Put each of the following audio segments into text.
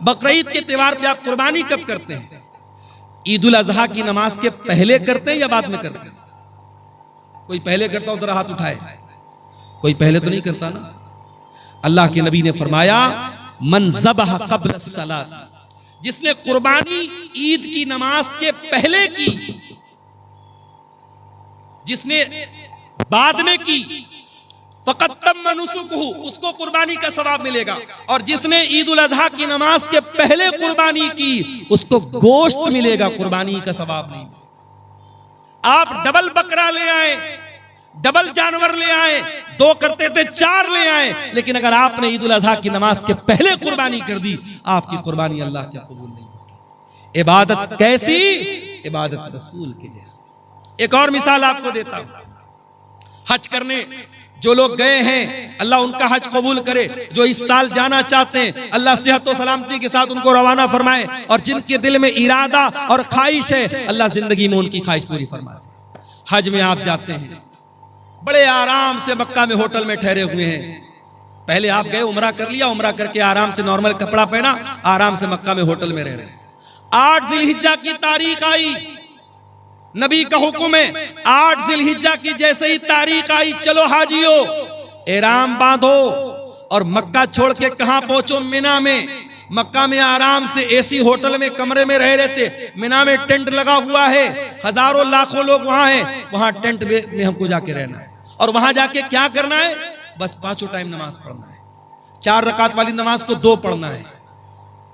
बकरीद के त्योहार पे आप कुर्बानी कब करते हैं? ईद उल अजहा की नमाज के पहले करते हैं या बाद में करते हैं? कोई पहले करता हो जरा हाथ उठाए। कोई पहले तो नहीं करता ना। अल्लाह के नबी ने फरमाया मन ज़बह क़ब्ल सलात, जिसने कुर्बानी ईद की नमाज के पहले की, जिसने बाद में की, फ़क़त तम्म नुसुकुहु, उसको कुर्बानी का सवाब मिलेगा। और जिसने ईद उल अजहा की नमाज के पहले कुर्बानी की, उसको गोश्त मिलेगा, कुर्बानी का सवाब नहीं। आप डबल बकरा ले आए, डबल जानवर ले आए, 2 करते थे 4 ले आए, लेकिन अगर आपने ईद उल अजहा की नमाज के पहले कुर्बानी कर दी, आपकी कुर्बानी अल्लाह के कबूल नहीं होगी। इबादत कैसी? इबादत रसूल के जैसी। एक और मिसाल आपको देता हूं। हज करने जो लोग गए हैं, अल्लाह उनका हज कबूल करे। जो इस साल जाना चाहते हैं, अल्लाह सेहत और सलामती के साथ उनको रवाना फरमाए। और जिनके दिल में इरादा और ख्वाहिश है, अल्लाह जिंदगी में उनकी ख्वाहिश पूरी फरमाए। हज में आप जाते हैं, बड़े आराम से मक्का में होटल में ठहरे हुए हैं। पहले आप गए, उमरा कर लिया, उमरा करके आराम से नॉर्मल कपड़ा पहना, आराम से मक्का में होटल में रह रहे। 8 ज़िलहिज्जा की तारीख आई, नबी का हुक्म है 8 ज़िलहिज्जा की जैसे ही तारीख आई, चलो हाजियो एहराम बांधो और मक्का छोड़ के कहां पहुंचो? मिना में। मक्का में आराम से एसी होटल में कमरे में रह रहे थे। मिना में टेंट लगा हुआ है, हजारों लाखों लोग वहां हैं। वहां टेंट में हमको जाके रहना है। और वहां जाके क्या करना है? बस 5 टाइम नमाज पढ़ना है। 4 रकात वाली नमाज को 2 पढ़ना है।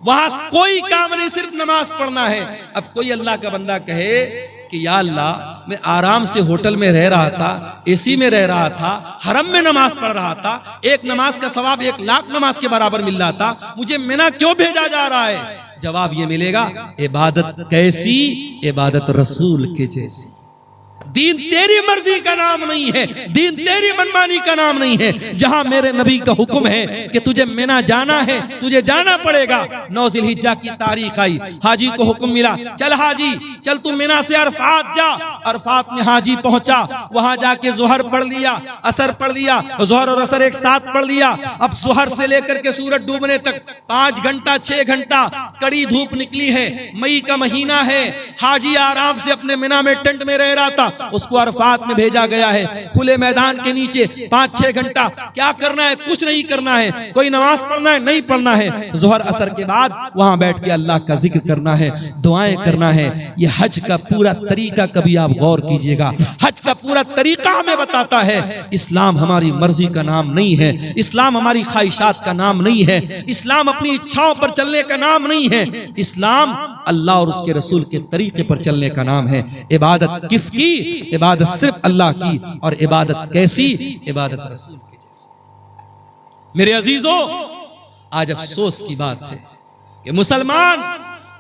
वहां कोई काम नहीं, सिर्फ नमाज पढ़ना है। अब कोई अल्लाह का बंदा कहे कि या अल्लाह, मैं आराम से होटल में रह रहा था, एसी में रह रहा था, हरम में नमाज पढ़ रहा था, एक नमाज का सवाब 1 लाख नमाज के बराबर मिल रहा था, मुझे मिना क्यों भेजा जा रहा है? जवाब ये मिलेगा, इबादत कैसी? इबादत रसूल के जैसी। दीन तेरी मर्जी का नाम नहीं है, दीन तेरी मनमानी का नाम नहीं है। जहां मेरे नबी का हुक्म है कि तुझे मिना जाना है, तुझे जाना पड़ेगा। 9 ज़िलहिज्जा की तारीख आई, हाजी को हुक्म मिला, चल हाजी चल, तू मिना से अरफात जा। अरफात में हाजी पहुंचा, वहां जाके ज़ोहर पढ़ लिया, असर पढ़ लिया, ज़ोहर और असर एक साथ पढ़ लिया। अब ज़ोहर से लेकर के सूरज डूबने तक 5 घंटा 6 घंटा कड़ी धूप निकली है, मई का महीना है। हाजी आराम से अपने मिना में टेंट में रह रहा था, उसको अरफात में भेजा गया है, खुले मैदान के नीचे 5-6 घंटा। क्या करना है? कुछ नहीं करना है। कोई नमाज पढ़ना है? नहीं पढ़ना है। ज़ोहर असर के बाद वहां बैठ के अल्लाह का जिक्र करना है, दुआएं करना है। यह हज का पूरा तरीका कभी आप गौर कीजिएगा। हज का पूरा तरीका हमें बताता है इस्लाम हमारी मर्जी का नाम नहीं है, इस्लाम हमारी ख्वाहिशात का नाम नहीं है, इस्लाम अपनी इच्छाओं पर चलने का नाम नहीं है। इस्लाम अल्लाह और उसके रसूल के तरीके पर चलने का नाम है। इबादत किसकी? इबादत सिर्फ अल्लाह की। और इबादत कैसी? इबादत रसूल की जैसी। मेरे अजीजों, आज अफसोस की बात है कि मुसलमान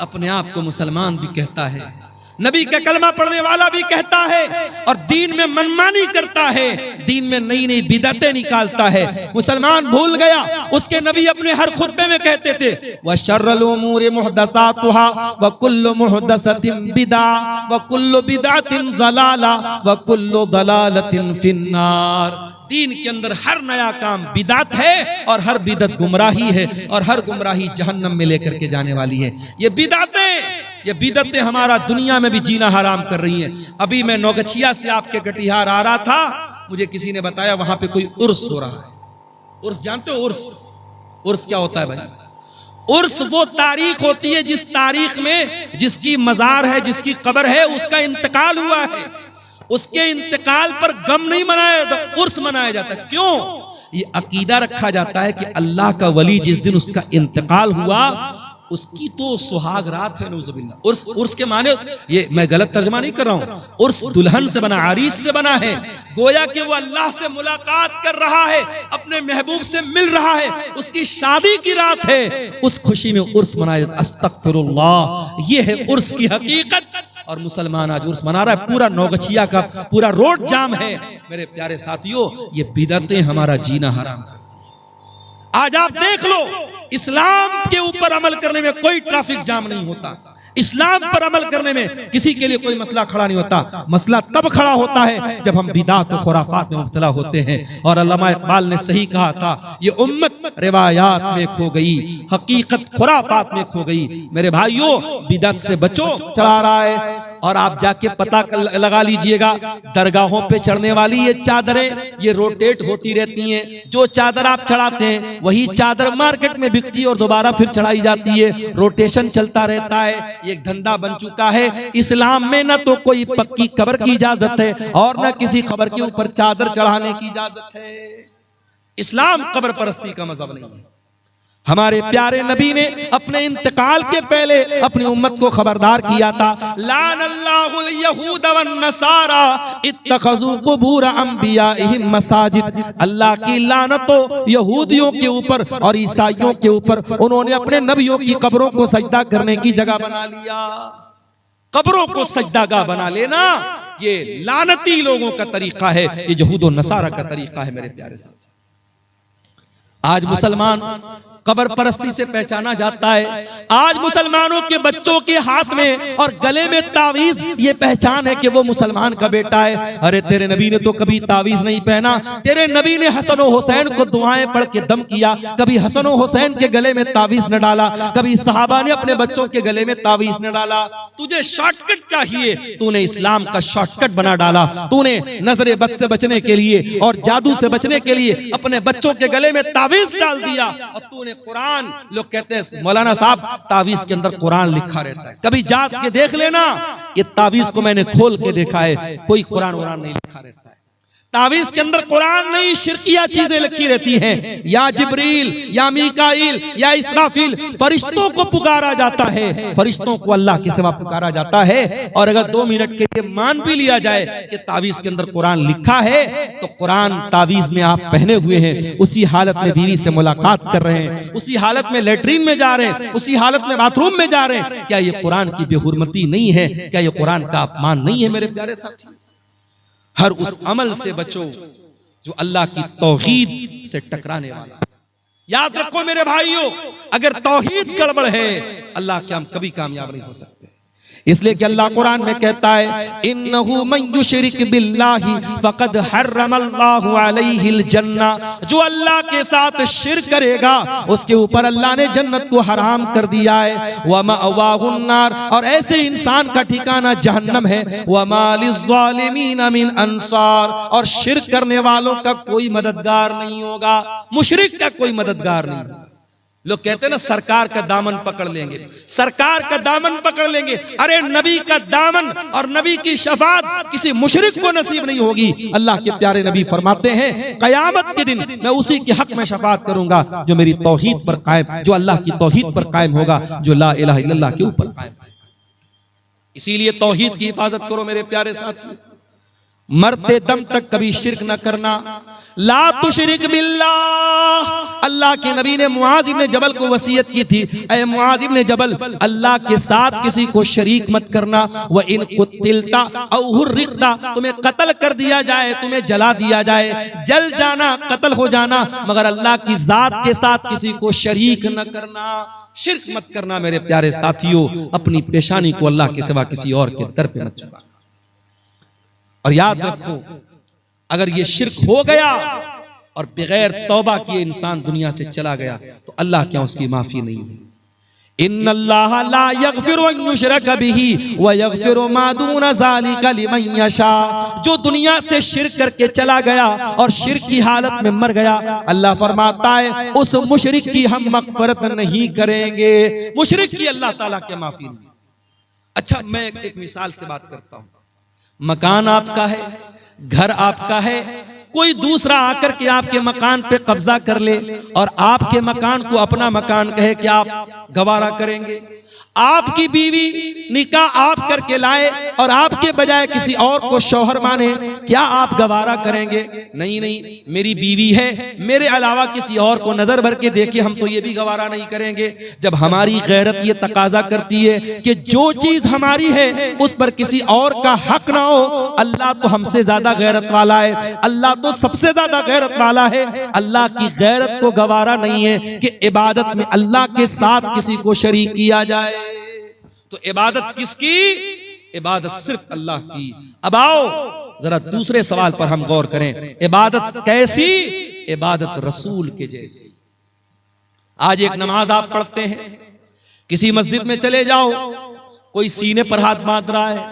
अपने आप को मुसलमान भी कहता है, नबी का कलमा पढ़ने वाला भी कहता है, और दीन में मनमानी करता है, दीन में नई नई बिदअतें निकालता है। मुसलमान भूल गया, उसके नबी अपने हर खुतबे में कहते थे, व शर्रुल उमूरि मुहदसातुहा व कुल्लु मुहदसतिन बिदा व कुल्लु बिदअतिन ज़लाला व कुल्लु ज़लालतिन फिन्नार। दीन के अंदर हर नया काम बिदात है, और हर बिदत गुमराही है, और हर गुमराही जहन्नम में लेकर के जाने वाली है। ये बिदतें हमारा दुनिया में भी जीना हराम कर रही हैं। अभी मैं नौगछिया से आपके कटिहार आ रहा था, मुझे किसी ने बताया वहां पे कोई उर्स हो रहा है। उर्स जानते हो? उर्स क्या होता है भाई? उर्स वो तारीख होती है जिस तारीख में जिसकी मजार है, जिसकी कब्र है, उसका इंतकाल हुआ है। उसके इंतकाल पर गम नहीं मनाया जाता, उर्स मनाया जाता है। क्यों? ये अकीदा रखा जाता है कि अल्लाह का वली जिस दिन उसका इंतकाल हुआ, उसकी तो सुहाग रात है। नऊजुबिल्लाह। उर्स के माने, ये मैं गलत तर्जमा नहीं कर रहा हूं, उर्स दुल्हन से बना, आरीस से बना है। गोया कि वो अल्लाह से मुलाकात कर रहा है, अपने महबूब से मिल रहा है, उसकी शादी की रात है, उस खुशी में उर्स मनाया जाता है। अस्तगफिरुल्लाह, ये है उर्स की हकीकत। और मुसलमान आज उर्स मना रहा है, पूरा नौगछिया का पूरा रोड जाम है। मेरे प्यारे साथियों, ये बिदअतें हमारा जीना हराम करती है। आज आप देख लो, इस्लाम के ऊपर अमल करने में कोई ट्रैफिक जाम नहीं होता। इस्लाम पर अमल करने में किसी के लिए कोई मसला खड़ा नहीं होता। मसला तब खड़ा होता है जब हम बिदात और खुराफात में मुब्तला होते हैं। और अल्लामा इकबाल ने सही कहा था, ये उम्मत रिवायात में खो गई, हकीकत खुराफात में खो गई। मेरे भाइयों, बिदात से बचो। चढ़ा रहा है और आप जाके पता लगा लीजिएगा, दरगाहों पे चढ़ने वाली ये चादरें ये रोटेट होती रहती हैं। जो चादर आप चढ़ाते हैं वही चादर मार्केट में बिकती है और दोबारा फिर चढ़ाई जाती है। रोटेशन चलता रहता है, एक धंधा बन चुका है। इस्लाम में न तो कोई पक्की कब्र की इजाजत है और न किसी खबर के ऊपर चादर चढ़ाने की इजाजत है। इस्लाम कब्र परस्ती का मजहब नहीं है। हमारे प्यारे नबी ने अपने इंतकाल के पहले अपनी उम्मत को खबरदार किया था, लानल्लाहुल यहूद वन नसारा इत्तखज़ू कुबूर अंबियाइहिम मसाजिद। अल्लाह की लानत हो यहूदियों के ऊपर और ईसाइयों के ऊपर, उन्होंने अपने नबियों की कब्रों को सजदा करने की जगह बना लिया। कब्रों को सजदागाह बना लेना ये लानती लोगों का तरीका है, ये यहूद और नसारा का तरीका है। मेरे प्यारे साथी, आज मुसलमान कब्र परस्ती से पहचाना जाता है। आज मुसलमानों के बच्चों के हाथ में और गले में तावीज, ये पहचान है कि वो मुसलमान का बेटा है। अरे तेरे नबी ने तो कभी तावीज नहीं पहना। तेरे नबी ने हसन और हुसैन को दुआएं पढ़ के दम किया, कभी हसन और हुसैन के गले में तावीज न डाला, कभी सहाबा ने अपने बच्चों के गले में तावीज न डाला। तुझे शॉर्टकट चाहिए, तूने इस्लाम का शॉर्टकट बना डाला। तूने नजरे बद से बचने के लिए और जादू से बचने के लिए अपने बच्चों के गले में तावीज डाल दिया। और तूने कुरान, लोग कहते हैं मौलाना साहब तावीज के अंदर कुरान लिखा रहता है, कभी जात के देख लेना, ये तावीज को मैंने खोल के देखा है, कोई कुरान वुरान नहीं लिखा रहता है। तावीज के अंदर कुरान नहीं, शिरकिया चीजें लिखी रहती हैं। या जिब्रील या मीकाईल या इसराफील, फरिश्तों को पुकारा जाता है, फरिश्तों को अल्लाह के सिवा पुकारा जाता है। और अगर 2 मिनट के लिए मान भी लिया जाए कि तावीज के अंदर कुरान लिखा है, तो कुरान तावीज में आप पहने हुए हैं, उसी हालत में बीवी से मुलाकात कर रहे हैं, उसी हालत में लेटरिन में जा रहे हैं, उसी हालत में बाथरूम में जा रहे हैं, क्या ये कुरान की बेहुरमती नहीं है? क्या ये कुरान का अपमान नहीं है? मेरे प्यारे साथी, हर उस अमल से बचो जो अल्लाह की तौहीद से टकराने वाला। याद रखो मेरे भाइयों, अगर तौहीद गड़बड़ है, अल्लाह के हम कभी कामयाब नहीं हो सकते। इसलिए कि अल्लाह कुरान में कहता है, इन्नहु मन युशरिक बिल्लाहि फक़द हर्रमल्लाहु अलैहिल जन्ना। जो अल्लाह के साथ शिर्क करेगा उसके ऊपर अल्लाह ने जन्नत को हराम कर दिया है। व मअवाहुन नार, और ऐसे इंसान का ठिकाना जहन्नम है। व मा लिज़्ज़ालिमीन मिन अंसार, और शिर्क करने वालों का कोई मददगार नहीं होगा, मुशरिक का कोई मददगार नहीं होगा। लोग कहते हैं ना सरकार का दामन पकड़ लेंगे, सरकार का दामन पकड़ लेंगे। अरे नबी का दामन और नबी की शफाअत किसी मुशरिक को नसीब नहीं होगी। अल्लाह के प्यारे नबी फरमाते हैं, कयामत के दिन मैं उसी के हक में शफाअत करूंगा जो मेरी तौहीद पर कायम, जो अल्लाह की तौहीद पर कायम होगा, जो ला इलाहा इल्लल्लाह के ऊपर कायम होगा। इसीलिए तौहीद की हिफाजत करो मेरे प्यारे साथी, मरते दम तक कभी शिर्क न करना। ला तुशरिक बिल्लाह, अल्लाह के नबी ने मुआज इब्न जबल को वसीयत की थी, ऐ मुआज इब्न जबल, अल्लाह के साथ किसी को शरीक मत करना। व इन कुतिलता औ हुर्रिकता, तुम्हें कत्ल कर दिया जाए, तुम्हें जला दिया जाए, जल जाना, कत्ल हो जाना, मगर अल्लाह की जात के साथ किसी को शरीक न करना, शिर्क मत करना। मेरे प्यारे साथियों, अपनी पेशानी को अल्लाह के सिवा किसी और के दर पे मत झुकाना। और याद रखो, अगर ये शिर्क हो गया और बगैर तौबा किए इंसान दुनिया से चला गया तो अल्लाह क्या उसकी माफी नहीं है। इन्नल्लाह ला यगफिरु अन युशरक बिही व यगफिरु मा दून ज़ालिका लिमन यशा। जो दुनिया से शिर्क करके चला गया और शिर्क की हालत में मर गया, अल्लाह फरमाता है उस मुशरिक की हम मगफरत नहीं करेंगे। मुशरिक की अल्लाह ताला के माफी नहीं। अच्छा, मैं एक मिसाल से बात करता हूं। मकान आपका है, घर आपका है, कोई दूसरा आकर के आपके मकान पे कब्जा कर ले और आपके मकान को अपना मकान कहे, क्या आप गवारा करेंगे? आपकी बीवी निकाह आप करके लाए और आपके बजाय किसी और को शौहर माने, क्या आप गवारा करेंगे? नहीं नहीं, मेरी बीवी है, मेरे अलावा किसी और को नजर भर के देखे हम तो ये भी गवारा नहीं करेंगे। जब हमारी गैरत ये तकाजा करती है कि जो चीज हमारी है उस पर किसी और का हक ना हो, अल्लाह तो हमसे ज्यादा गैरत वाला है, अल्लाह तो सबसे ज्यादा गैरत वाला है। अल्लाह की गैरत को गवारा नहीं है कि इबादत में अल्लाह के साथ किसी को शरीक किया जाए। तो इबादत किसकी? इबादत सिर्फ अल्लाह की। अब आओ जरा दूसरे सवाल पर हम गौर करें, इबादत कैसी? इबादत रसूल के जैसी। आज एक नमाज आप पढ़ते हैं, किसी मस्जिद में चले जाओ, कोई सीने पर हाथ बांध रहा है,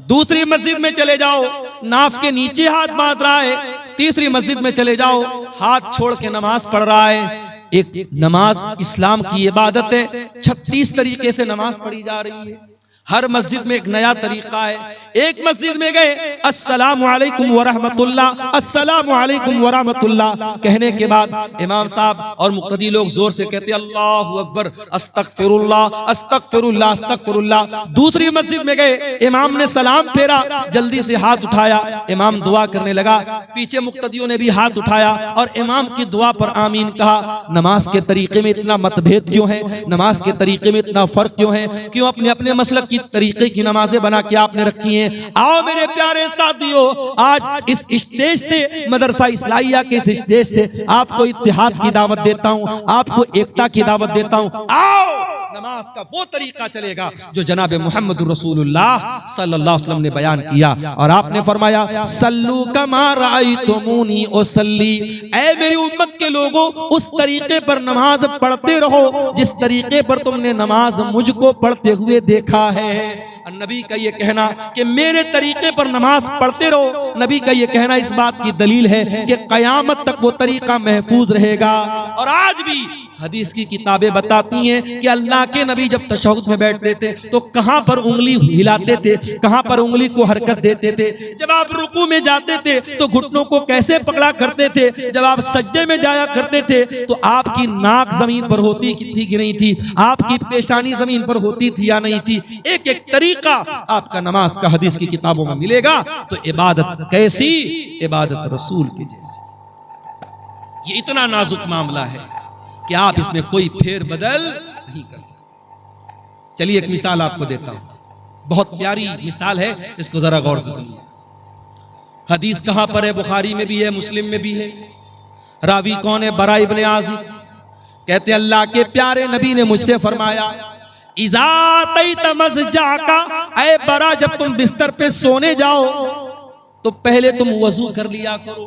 दूसरी मस्जिद में चले जाओ नाफ के नीचे हाथ बांध रहा है, तीसरी मस्जिद में चले जाओ हाथ छोड़ के नमाज पढ़ रहा है। एक नमाज इस्लाम की इबादत है, 36 तरीके से नमाज पढ़ी जा रही है, हर मस्जिद में एक नया तरीका है। एक मस्जिद में गए अस्सलामु अलैकुम व रहमतुल्लाह, अस्सलामु अलैकुम व रहमतुल्लाह कहने के बाद इमाम साहब और मुक्तदी लोग जोर से कहते अल्लाहु अकबर, अस्तगफिरुल्लाह अस्तगफिरुल्लाह अस्तगफिरुल्लाह। दूसरी मस्जिद में गए, इमाम ने सलाम फेरा, जल्दी से हाथ उठाया, इमाम दुआ करने लगा, पीछे मुक्तदियों ने भी हाथ उठाया और इमाम की दुआ पर आमीन कहा। नमाज के तरीके में इतना मतभेद क्यों है? नमाज के तरीके में इतना फर्क क्यों है? क्यों अपने अपने मसलक की तरीके की नमाजें बना के आपने रखी हैं? आओ मेरे प्यारे साथियों, आज इस स्टेज से, मदरसा इस्लाहिया के इस स्टेज से आपको इत्तेहाद की दावत देता हूं, आपको एकता की दावत देता हूं। आओ नमाज का वो तरीका चलेगा जो जनाब मोहम्मद रसूलुल्लाह सल्लल्लाहु अलैहि वसल्लम ने बयान किया। और आपने फरमाया सल्लू कमा रायतुमूनी उसल्ली, ऐ मेरी उम्मत के लोगों उस तरीके पर नमाज पढ़ते रहो जिस तरीके पर तुमने नमाज मुझको पढ़ते हुए देखा है। नबी का ये कहना कि मेरे तरीके पर नमाज पढ़ते रहो, नबी का ये कहना इस बात की दलील है कि कयामत तक वो तरीका महफूज रहेगा। और आज भी हदीस की किताबें बताती हैं कि अल्लाह के नबी जब तशहुद में बैठते थे तो कहां पर उंगली हिलाते थे, कहां पर उंगली को हरकत देते थे। जब आप रुकू में जाते थे तो घुटनों को कैसे पकड़ा करते थे, जब आप सज्दे में जाया करते थे तो आपकी नाक जमीन पर होती थी कि नहीं थी, आपकी पेशानी जमीन पर होती थी या नहीं थी। एक एक तरीका आपका नमाज का हदीस की किताबों में मिलेगा। तो इबादत कैसी? इबादत रसूल की जैसी। ये इतना नाजुक मामला है कि आप इसमें कोई फेर बदल नहीं कर सकते। चलिए एक मिसाल आपको देता हूं, बहुत प्यारी मिसाल है, इसको जरा गौर से सुनिए। हदीस कहां पर है? बुखारी में भी है, मुस्लिम में भी है। रावी कौन है? बरा इब्ने आज़िब कहते अल्लाह के प्यारे नबी ने मुझसे फरमाया इज़ा तैत मज़जाका, ऐ बरा जब तुम बिस्तर पे सोने जाओ तो पहले तुम वजू कर लिया करो।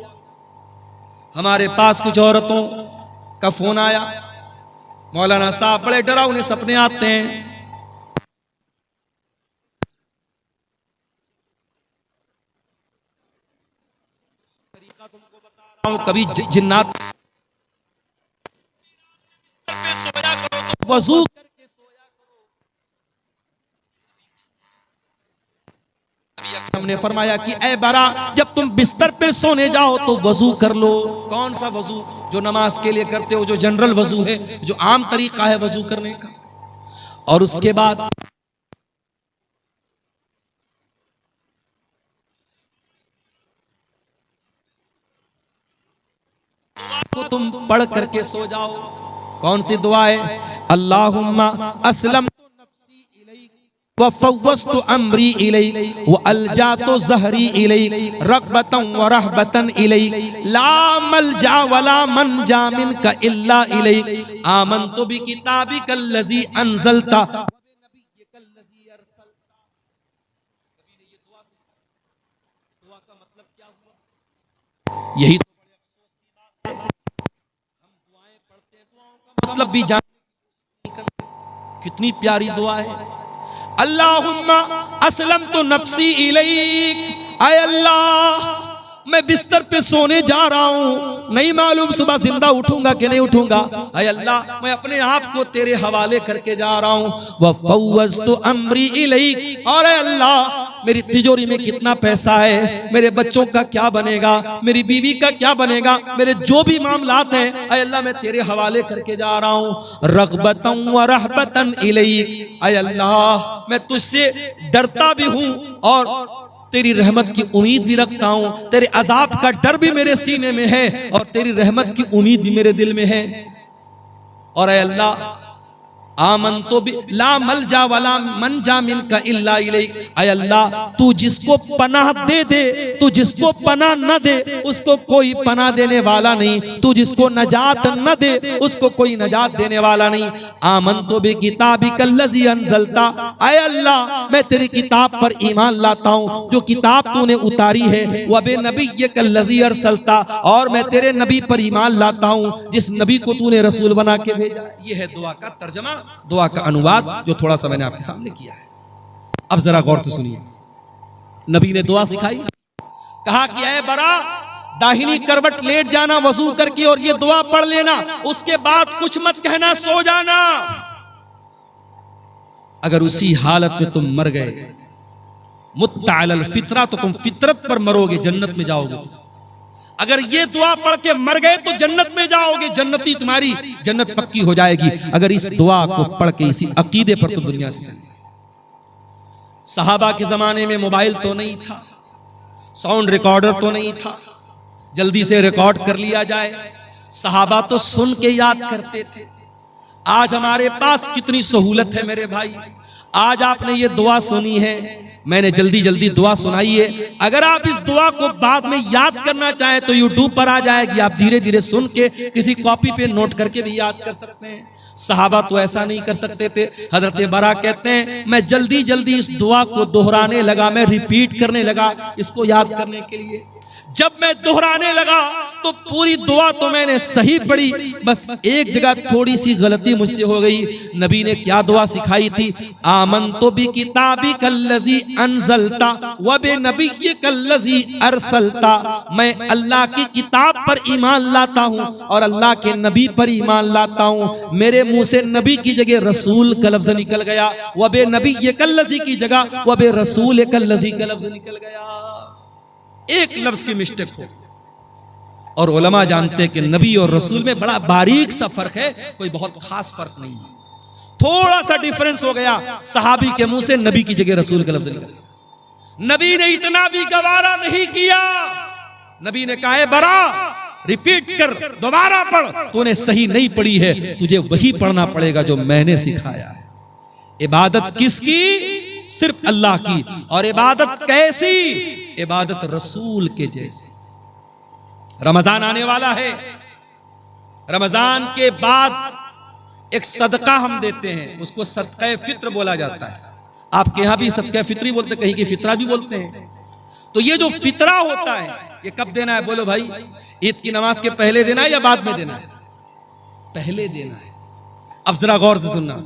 हमारे पास कुछ औरतों का फोन आया, मौलाना साहब बड़े डरावने सपने आते हैं, तरीका तुमको बता रहा हूं, कभी जिन्नात पे सोया करो तो वजू करके सोया करो। हमने फरमाया कि ऐ बरा जब तुम बिस्तर पे सोने जाओ तो वजू कर लो। कौन सा वजू? जो नमाज के लिए करते हो, जो जनरल वजू है, जो आम तरीका है वजू करने का। और उसके बाद को तुम पढ़ करके सो जाओ। कौन सी दुआ है? अल्लाहुम्मा अस्लम व फव्वस्तु अम्री इलैक व अलजातु ज़हरी इलैक रग़बतन व रहबतन इलैक ला मलजा वला मनजा मिनका इल्ला इलैक आमनतु बिकिताबिकल लज़ी अंज़लता व बिनबिय्यिकल लज़ी अरसलता। कभी ने ये दुआ का मतलब क्या हुआ? यही तो बड़े अफसोस की बात है, हम दुआएं पढ़ते हैं, दुआओं का मतलब भी जानने की कोशिश नहीं करते। कितनी प्यारी दुआ है, अल्लाहुम्मा अस्लम तो नफ्सी इलैक, आय अल्लाह मैं बिस्तर पे सोने जा रहा हूं, नहीं मालूम सुबह जिंदा उठूंगा कि नहीं उठूंगा, आय अल्लाह मैं अपने आप को तेरे हवाले करके जा रहा हूं। व फव्वज़तु अम्री इलैक, और आय अल्लाह मेरी तिजोरी में कितना पैसा है, मेरे बच्चों का क्या बनेगा, मेरी बीवी का क्या बनेगा, मेरे जो भी मामलात हैं आय अल्लाह मैं तेरे हवाले करके जा रहा हूं। रग़बतन व रहबतन इलैक, आय अल्लाह मैं तुझसे डरता भी हूं और तेरी रहमत की उम्मीद भी रखता हूं, तेरे अजाब का डर भी मेरे सीने में है और तेरी रहमत की उम्मीद भी मेरे दिल में है। और ऐ अल्लाह आमन तो भी ला मल जा वाला मन जा मिन का इल्ला इलैक। ऐ अल्लाह, तू जिसको पनाह दे दे, तू जिसको पनाह न दे उसको कोई पनाह देने वाला नहीं, तू जिसको नजात न दे उसको कोई नजात देने वाला नहीं। आमन तो भी किताबिकल लज़ी अंज़लता, ऐ अल्लाह मैं तेरी किताब पर ईमान लाता हूँ जो किताब तूने उतारी है। व बे नबिय्यकल लज़ी अरसलता, और मैं तेरे नबी पर ईमान लाता हूँ जिस नबी को तूने रसूल बना के भेजा। ये है दुआ का तर्जमा, दुआ का अनुवाद जो थोड़ा सा मैंने आपके सामने किया है। अब जरा गौर से सुनिए, नबी ने दुआ सिखाई, कहा कि ऐ बरा, दाहिनी करवट लेट जाना वजू करके और ये दुआ पढ़ लेना, उसके बाद कुछ मत कहना, सो जाना। अगर उसी हालत में तुम मर गए, मुत्ता अलल फितरा, तो तुम फितरत पर मरोगे, जन्नत में जाओगे। अगर ये दुआ पढ़ के मर गए तो जन्नत में जाओगे, जन्नती तुम्हारी जन्नत पक्की हो जाएगी। अगर इस दुआ को पढ़ के इसी अकीदे पर तुम दुनिया से चले। सहाबा के जमाने में मोबाइल तो नहीं था, साउंड रिकॉर्डर तो नहीं था, जल्दी से रिकॉर्ड कर लिया जाए। सहाबा तो सुन के याद करते थे। आज हमारे पास कितनी सहूलत है मेरे भाई। आज आपने ये दुआ सुनी है, मैंने जल्दी जल्दी दुआ सुनाई है। अगर आप इस दुआ को बाद में याद करना चाहें तो यूट्यूब पर आ जाएगी, आप धीरे धीरे सुन के किसी कॉपी पे नोट करके भी याद कर सकते हैं। सहाबा तो ऐसा नहीं कर सकते थे। हजरत बरा कहते हैं, मैं जल्दी जल्दी इस दुआ को दोहराने लगा, मैं रिपीट करने लगा इसको याद करने के लिए। जब मैं दोहराने लगा तो पूरी दुआ तो मैंने सही पढ़ी, बस एक जगह थोड़ी सी गलती मुझसे हो गई। नबी ने क्या दुआ सिखाई थी? आमनतु बि किताबिकल लज़ी अंज़लता व बि नबिय्यिकल लज़ी अरसलता। मैं अल्लाह की किताब पर ईमान लाता हूँ और अल्लाह के नबी पर ईमान लाता हूँ। मेरे मुंह से नबी की जगह रसूल का लफ्ज़ निकल गया, व बि नबिय्यिकल लज़ी की जगह व बि रसूलिकल लज़ी का लफ्ज़ निकल गया। एक लफ्ज की मिस्टेक हो। और उलमा जानते हैं कि नबी और रसूल में बड़ा बारीक सा फर्क है, कोई बहुत खास फर्क नहीं है। थोड़ा सा डिफरेंस हो गया, सहाबी के मुंह से नबी की जगह रसूल का लफ्ज निकला। नबी ने इतना भी गवारा नहीं किया। नबी ने कहा, बरा रिपीट कर, दोबारा पढ़, तूने सही नहीं पढ़ी है, तुझे वही पढ़ना पड़ेगा जो मैंने सिखाया है। इबादत किसकी? सिर्फ अल्लाह की। और इबादत कैसी? इबादत रसूल के जैसी। रमजान आने वाला है, रमजान के बाद एक सदका हम देते हैं, उसको सदका फित्र बोला जाता है। आपके यहां भी सदका फित्री बोलते, कहीं की फितरा भी बोलते हैं। तो ये जो फितरा होता है, ये कब देना है? बोलो भाई, ईद की नमाज के पहले देना है या बाद में देना है? पहले देना है। अब जरा गौर से सुनना,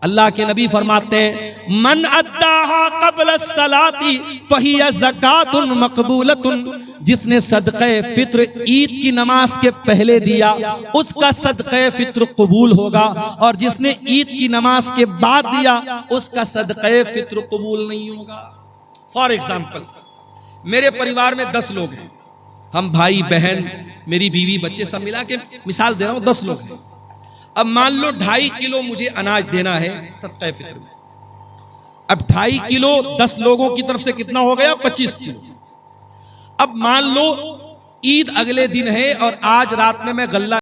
अल्लाह के नबी फरमाते हैं, मन अद्दाहा क़ब्ल सलाती फहिया ज़कातुन मक़बूलतुन। जिसने सदक़े फित्र ईद की नमाज के पहले दिया, उसका सदक़े फित्र कबूल होगा, और जिसने ईद की नमाज के बाद दिया, उसका सदक़े फित्र कबूल नहीं होगा। फॉर एग्जाम्पल, मेरे परिवार में 10 लोग हैं, हम भाई बहन, मेरी बीवी, बच्चे सब मिला के मिसाल दे रहा हूँ, 10 लोग हैं। अब मान लो 2.5 किलो मुझे अनाज देना है सदक़े फित्र में। अब 2.5 किलो 10 लोगों की तरफ से कितना हो गया? 25 किलो। अब मान लो ईद अगले दिन है और आज रात में मैं गल्ला